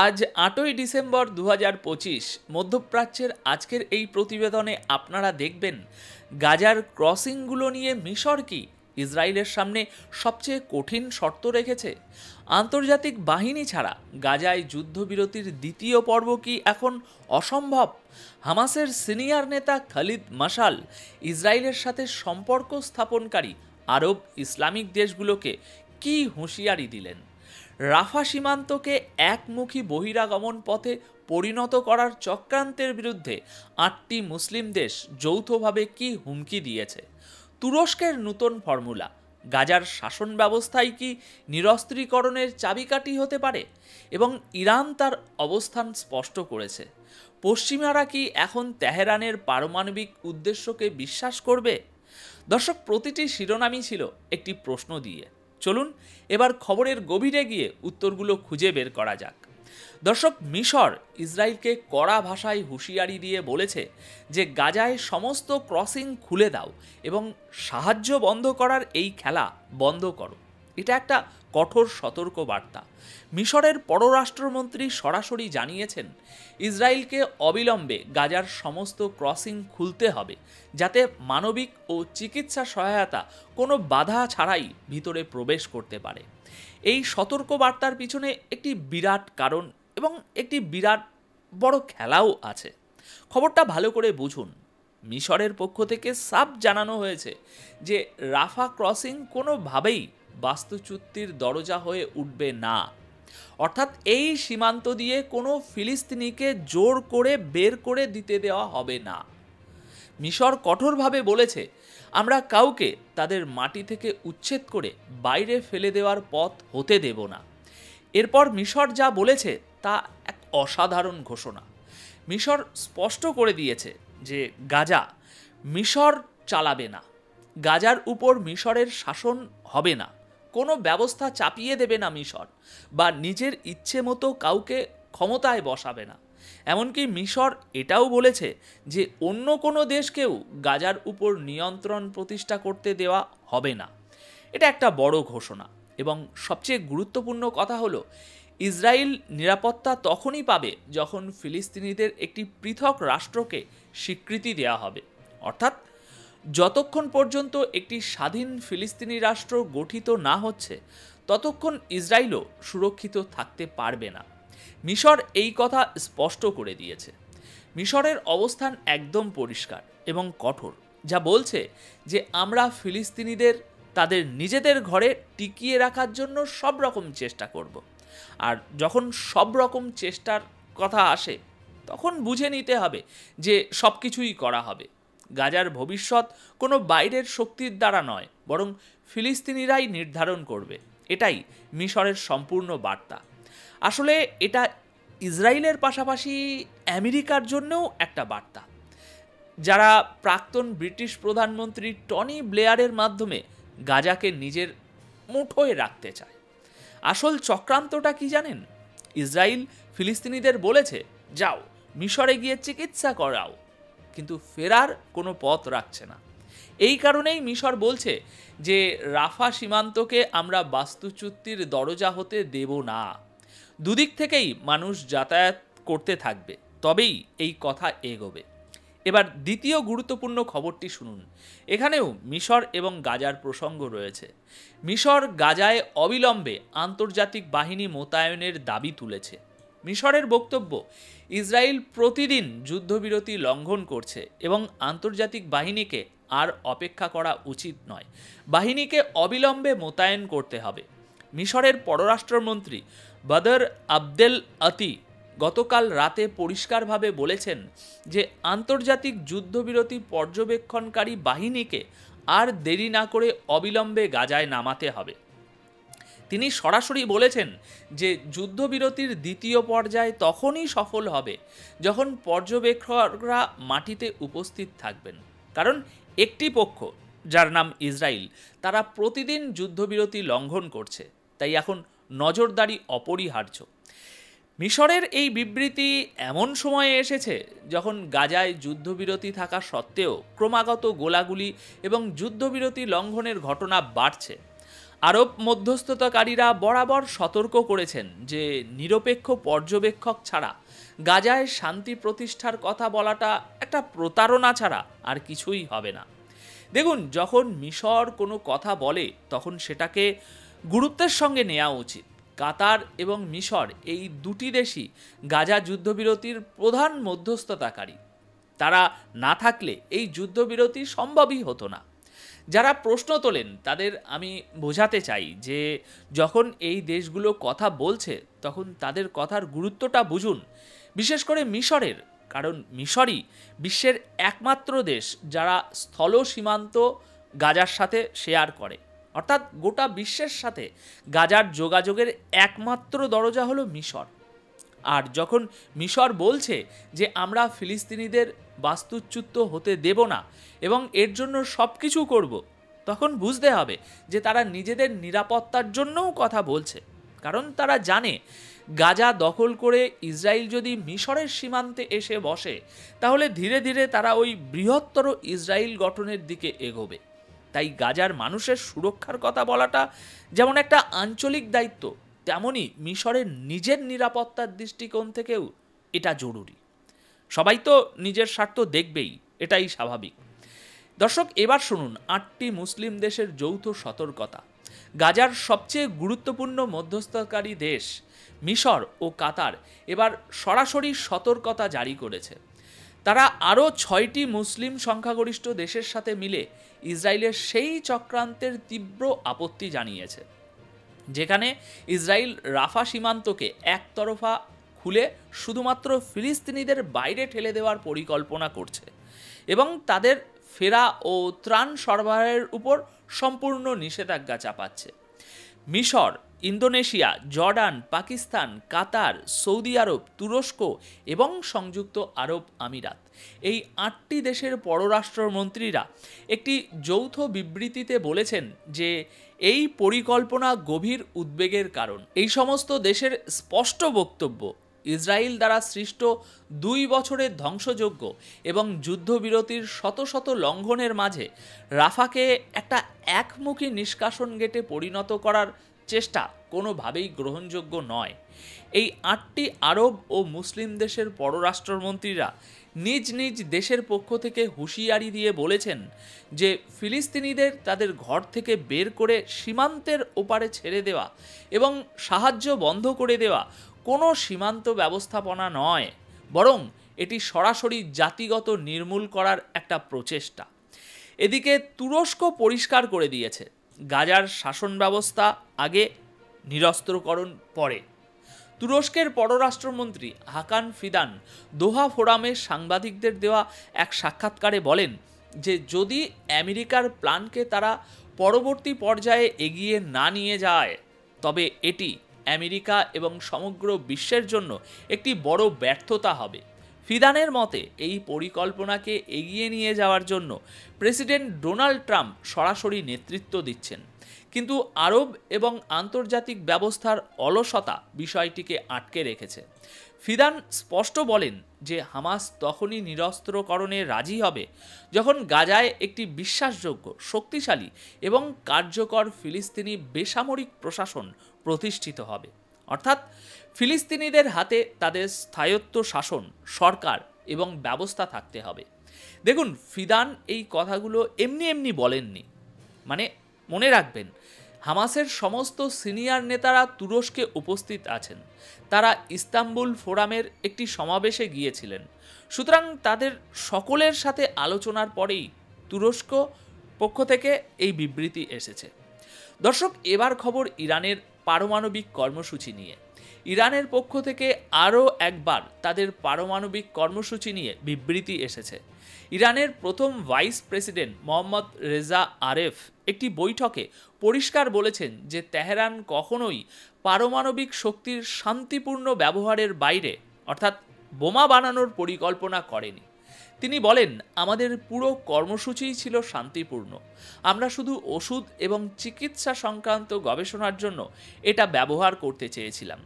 আজ ৮ই ডিসেম্বর ২০২৫ মধ্যপ্রাচ্যের আজকের এই প্রতিবেদনে আপনারা দেখবেন গাজার ক্রসিংগুলো নিয়ে মিশর কি ইসরায়েলের সামনে সবচেয়ে কঠিন শর্ত রেখেছে। আন্তর্জাতিক বাহিনী ছাড়া গাজায় যুদ্ধবিরতির দ্বিতীয় পর্ব কি এখন অসম্ভব। হামাসের সিনিয়র নেতা খালিদ মাশাল ইসরায়েলের সাথে সম্পর্ক স্থাপনকারী আরব ইসলামিক দেশগুলোকে কি হুঁশিয়ারি দিলেন। রাফা সীমান্তকে একমুখী বহিরাগমন পথে পরিণত করার চক্রান্তের বিরুদ্ধে ৮টি মুসলিম দেশ যৌথভাবে কি হুমকি দিয়েছে। তুরস্কের নতুন ফর্মুলা গাজার শাসন ব্যবস্থায় কি নিরস্ত্রীকরণের চাবিকাঠি হতে পারে, এবং ইরান তার অবস্থান স্পষ্ট করেছে। পশ্চিমারা কি এখন তেহরানের পারমাণবিক উদ্দেশ্যকে বিশ্বাস করবে। দর্শক, প্রতিটি শিরোনামই ছিল একটি প্রশ্ন দিয়ে। চলুন এবার খবরের গভীরে গিয়ে উত্তরগুলো খুঁজে বের করা যাক। দর্শক, মিশর ইসরায়েলকে কড়া ভাষায় হুঁশিয়ারি দিয়ে বলেছে যে গাজায় সমস্ত ক্রসিং খুলে দাও এবং সাহায্য বন্ধ করার এই খেলা বন্ধ করো। এটা একটা কঠোর সতর্ক বার্তা। মিশরের পররাষ্ট্রমন্ত্রী সরাসরি জানিয়েছেন ইসরায়েলকে অবিলম্বে গাজার সমস্ত ক্রসিং খুলতে হবে, যাতে মানবিক ও চিকিৎসা সহায়তা কোনো বাধা ছাড়াই ভিতরে প্রবেশ করতে পারে। এই সতর্ক বার্তার পিছনে একটি বিরাট কারণ এবং একটি বিরাট বড় খেলাও আছে। খবরটা ভালো করে বুঝুন। মিশরের পক্ষ থেকে সাফ জানানো হয়েছে যে রাফা ক্রসিং কোনোভাবেই বাস্তুচ্যুতির দরজা হয়ে উঠবে না। অর্থাৎ এই সীমান্ত দিয়ে কোনো ফিলিস্তিনিকে জোর করে বের করে দিতে দেওয়া হবে না। মিশর কঠোরভাবে বলেছে, আমরা কাউকে তাদের মাটি থেকে উচ্ছেদ করে বাইরে ফেলে দেওয়ার পথ হতে দেব না। এরপর মিশর যা বলেছে তা এক অসাধারণ ঘোষণা। মিশর স্পষ্ট করে দিয়েছে যে গাজা মিশর চালাবে না, গাজার উপর মিশরের শাসন হবে না, কোনো ব্যবস্থা চাপিয়ে দেবে না মিশর, বা নিজের ইচ্ছে মতো কাউকে ক্ষমতায় বসাবে না। এমনকি মিশর এটাও বলেছে যে অন্য কোনো দেশকেও গাজার উপর নিয়ন্ত্রণ প্রতিষ্ঠা করতে দেওয়া হবে না। এটা একটা বড় ঘোষণা, এবং সবচেয়ে গুরুত্বপূর্ণ কথা হলো ইসরায়েল নিরাপত্তা তখনই পাবে যখন ফিলিস্তিনিদের একটি পৃথক রাষ্ট্রকে স্বীকৃতি দেওয়া হবে। অর্থাৎ যতক্ষণ পর্যন্ত একটি স্বাধীন ফিলিস্তিনি রাষ্ট্র গঠিত না হচ্ছে ততক্ষণ ইসরায়েলও সুরক্ষিত থাকতে পারবে না। মিশর এই কথা স্পষ্ট করে দিয়েছে। মিশরের অবস্থান একদম পরিষ্কার এবং কঠোর, যা বলছে যে আমরা ফিলিস্তিনিদের তাদের নিজেদের ঘরে টিকিয়ে রাখার জন্য সব রকম চেষ্টা করব। আর যখন সব রকম চেষ্টার কথা আসে তখন বুঝে নিতে হবে যে সব কিছুই করা হবে। গাজার ভবিষ্যৎ কোনো বাইরের শক্তির দ্বারা নয়, বরং ফিলিস্তিনিরাই নির্ধারণ করবে। এটাই মিশরের সম্পূর্ণ বার্তা। আসলে এটা ইসরায়েলের পাশাপাশি আমেরিকার জন্যও একটা বার্তা, যারা প্রাক্তন ব্রিটিশ প্রধানমন্ত্রী টনি ব্লেয়ারের মাধ্যমে গাজাকে নিজের মুঠোয় রাখতে চায়। আসল চক্রান্তটা কি জানেন? ইসরায়েল ফিলিস্তিনিদের বলেছে, যাও মিশরে গিয়ে চিকিৎসা করাও, কিন্তু ফেরার কোনো পথ রাখছে না। এই কারণেই মিশর বলছে যে রাফা সীমান্তকে আমরা বাস্তুচ্যুতির দরজা হতে দেব না। দুদিক থেকেই মানুষ যাতায়াত করতে থাকবে, তবেই এই কথা এগোবে। এবার দ্বিতীয় গুরুত্বপূর্ণ খবরটি শুনুন। এখানেও মিশর এবং গাজার প্রসঙ্গ রয়েছে। মিশর গাজায় অবিলম্বে আন্তর্জাতিক বাহিনী মোতায়েনের দাবি তুলেছে। মিশরের বক্তব্য, ইসরায়েল প্রতিদিন যুদ্ধবিরতি লঙ্ঘন করছে এবং আন্তর্জাতিক বাহিনীকে আর অপেক্ষা করা উচিত নয়, বাহিনীকে অবিলম্বে মোতায়েন করতে হবে। মিশরের পররাষ্ট্রমন্ত্রী বদর আবদেল আতি গতকাল রাতে পরিষ্কারভাবে বলেছেন যে আন্তর্জাতিক যুদ্ধবিরতি পর্যবেক্ষণকারী বাহিনীকে আর দেরি না করে অবিলম্বে গাজায় নামাতে হবে। তিনি সরাসরি বলেছেন যে যুদ্ধবিরতির দ্বিতীয় পর্যায় তখনই সফল হবে যখন পর্যবেক্ষকরা মাটিতে উপস্থিত থাকবেন। কারণ একটি পক্ষ, যার নাম ইসরায়েল, তারা প্রতিদিন যুদ্ধবিরতি লঙ্ঘন করছে, তাই এখন নজরদারি অপরিহার্য। মিশরের এই বিবৃতি এমন সময়ে এসেছে যখন গাজায় যুদ্ধবিরতি থাকা সত্ত্বেও ক্রমাগত গোলাগুলি এবং যুদ্ধবিরতি লঙ্ঘনের ঘটনা বাড়ছে। আরব মধ্যস্থতাকারীরা বরাবর সতর্ক করেছেন যে নিরপেক্ষ পর্যবেক্ষক ছাড়া গাজায় শান্তি প্রতিষ্ঠার কথা বলাটা একটা প্রতারণা ছাড়া আর কিছুই হবে না। দেখুন, যখন মিশর কোনো কথা বলে তখন সেটাকে গুরুত্বের সঙ্গে নেওয়া উচিত। কাতার এবং মিশর এই দুটি দেশই গাজা যুদ্ধবিরতির প্রধান মধ্যস্থতাকারী। তারা না থাকলে এই যুদ্ধবিরতি সম্ভবই হতো না। যারা প্রশ্ন তোলেন তাদের আমি বোঝাতে চাই যে যখন এই দেশগুলো কথা বলছে তখন তাদের কথার গুরুত্বটা বুঝুন, বিশেষ করে মিশরের, কারণ মিশরই বিশ্বের একমাত্র দেশ যারা স্থল সীমান্ত গাজার সাথে শেয়ার করে। অর্থাৎ গোটা বিশ্বের সাথে গাজার যোগাযোগের একমাত্র দরজা হলো মিশর। আর যখন মিশর বলছে যে আমরা ফিলিস্তিনিদের বাস্তুচ্যুত হতে দেব না এবং এর জন্য সব কিছু করব, তখন বুঝতে হবে যে তারা নিজেদের নিরাপত্তার জন্যও কথা বলছে। কারণ তারা জানে গাজা দখল করে ইসরায়েল যদি মিশরের সীমান্তে এসে বসে তাহলে ধীরে ধীরে তারা ওই বৃহত্তর ইসরায়েল গঠনের দিকে এগোবে। তাই গাজার মানুষের সুরক্ষার কথা বলাটা যেমন একটা আঞ্চলিক দায়িত্ব, তেমনি মিশরের নিজের নিরাপত্তার দৃষ্টিকোণ থেকেও এটা জরুরি। সবাই তো নিজের স্বার্থ দেখবেই, এটাই স্বাভাবিক। দর্শক, এবার শুনুন 8টি মুসলিম দেশের যৌথ সতর্কতা। গাজার সবচেয়ে গুরুত্বপূর্ণ মধ্যস্থতাকারী দেশ মিশর ও কাতার এবার সরাসরি সতর্কতা জারি করেছে। তারা আরও 6টি মুসলিম সংখ্যাগরিষ্ঠ দেশের সাথে মিলে ইসরায়েলের সেই চক্রান্তের তীব্র আপত্তি জানিয়েছে, যেখানে ইসরায়েল রাফা সীমান্তকে একতরফা খুলে শুধুমাত্র ফিলিস্তিনিদের বাইরে ঠেলে দেওয়ার পরিকল্পনা করছে এবং তাদের ফেরা ও ত্রাণ সরবরাহের উপর সম্পূর্ণ নিষেধাজ্ঞা চাপাচ্ছে। মিশর, ইন্দোনেশিয়া, জর্ডান, পাকিস্তান, কাতার, সৌদি আরব, তুরস্ক এবং সংযুক্ত আরব আমিরাত, এই 8টি দেশের পররাষ্ট্রমন্ত্রীরা একটি যৌথ বিবৃতিতে বলেছেন যে এই পরিকল্পনা গভীর উদ্বেগের কারণ। এই সমস্ত দেশের স্পষ্ট বক্তব্য, ইসরায়েল দ্বারা সৃষ্ট 2 বছরের ধ্বংসযজ্ঞ এবং যুদ্ধবিরতির শত শত লঙ্ঘনের মাঝে রাফাকে একটা একমুখী নিষ্কাশন গেটে পরিণত করার চেষ্টা কোনোভাবেই গ্রহণযোগ্য নয়। এই 8টি আরব ও মুসলিম দেশের পররাষ্ট্রমন্ত্রীরা নিজ নিজ দেশের পক্ষ থেকে হুঁশিয়ারি দিয়ে বলেছেন যে ফিলিস্তিনিদের তাদের ঘর থেকে বের করে সীমান্তের ওপারে ছেড়ে দেওয়া এবং সাহায্য বন্ধ করে দেওয়া কোনো সীমান্ত ব্যবস্থাপনা নয়, বরং এটি সরাসরি জাতিগত নির্মূল করার একটা প্রচেষ্টা। এদিকে তুরস্ক পরিষ্কার করে দিয়েছে গাজার শাসন ব্যবস্থা আগে, নিরস্ত্রকরণ পরে। তুরস্কের পররাষ্ট্রমন্ত্রী হাকান ফিদান দোহা ফোরামে সাংবাদিকদের দেওয়া এক সাক্ষাৎকারে বলেন যে যদি আমেরিকার প্ল্যানকে তারা পরবর্তী পর্যায়ে এগিয়ে না নিয়ে যায় তবে এটি আমেরিকা এবং সমগ্র বিশ্বের জন্য একটি বড় ব্যর্থতা হবে। ফিদানের মতে এই পরিকল্পনাকে এগিয়ে নিয়ে যাওয়ার জন্য প্রেসিডেন্ট ডোনাল্ড ট্রাম্প সরাসরি নেতৃত্ব দিচ্ছেন, কিন্তু আরব এবং আন্তর্জাতিক ব্যবস্থার অলসতা বিষয়টিকে আটকে রেখেছে। ফিদান স্পষ্ট বলেন যে হামাস তখনই নিরস্ত্রকরণে রাজি হবে যখন গাজায় একটি বিশ্বাসযোগ্য, শক্তিশালী এবং কার্যকর ফিলিস্তিনি বেসামরিক প্রশাসন প্রতিষ্ঠিত হবে। অর্থাৎ ফিলিস্তিনিদের হাতে তাদের স্থায়ত্ব শাসন, সরকার এবং ব্যবস্থা থাকতে হবে। দেখুন, ফিদান এই কথাগুলো এমনি এমনি বলেননি। মনে রাখবেন, হামাসের সমস্ত সিনিয়র নেতারা তুরস্কে উপস্থিত আছেন। তারা ইস্তাম্বুল ফোরামের একটি সমাবেশে গিয়েছিলেন। সুতরাং তাদের সকলের সাথে আলোচনার পরেই তুরস্ক পক্ষ থেকে এই বিবৃতি এসেছে। দর্শক, এবার খবর ইরানের পারমাণবিক কর্মসূচি নিয়ে। ইরানের পক্ষ থেকে আরও একবার তাদের পারমাণবিক কর্মসূচি নিয়ে বিবৃতি এসেছে। ইরানের প্রথম ভাইস প্রেসিডেন্ট মোহাম্মদ রেজা আরেফ একটি বৈঠকে পরিষ্কার বলেছেন যে তেহরান কখনোই পারমাণবিক শক্তির শান্তিপূর্ণ ব্যবহারের বাইরে, অর্থাৎ বোমা বানানোর পরিকল্পনা করেনি। তিনি বলেন, আমাদের পুরো কর্মসূচিই ছিল শান্তিপূর্ণ। আমরা শুধু ওষুধ এবং চিকিৎসা সংক্রান্ত গবেষণার জন্য এটা ব্যবহার করতে চেয়েছিলাম।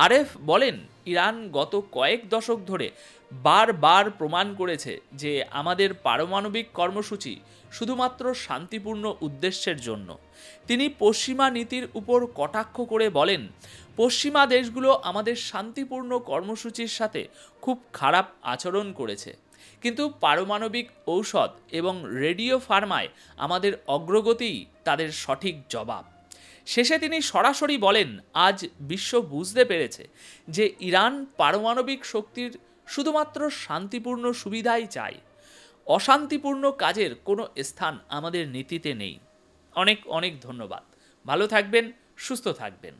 আরেফ বলেন, ইরান গত কয়েক দশক ধরে বারবার প্রমাণ করেছে যে আমাদের পারমাণবিক কর্মসূচি শুধুমাত্র শান্তিপূর্ণ উদ্দেশ্যের জন্য। তিনি পশ্চিমা নীতির উপর কটাক্ষ করে বলেন, পশ্চিমা দেশগুলো আমাদের শান্তিপূর্ণ কর্মসূচির সাথে খুব খারাপ আচরণ করেছে, কিন্তু পারমাণবিক ঔষধ এবং রেডিও ফার্মায় আমাদের অগ্রগতিই তাদের সঠিক জবাব। শেষে তিনি সরাসরি বলেন, আজ বিশ্ব বুঝতে পেরেছে যে ইরান পারমাণবিক শক্তির শুধুমাত্র শান্তিপূর্ণ সুবিধাই চায়। অশান্তিপূর্ণ কাজের কোনো স্থান আমাদের নীতিতে নেই। অনেক অনেক ধন্যবাদ। ভালো থাকবেন, সুস্থ থাকবেন।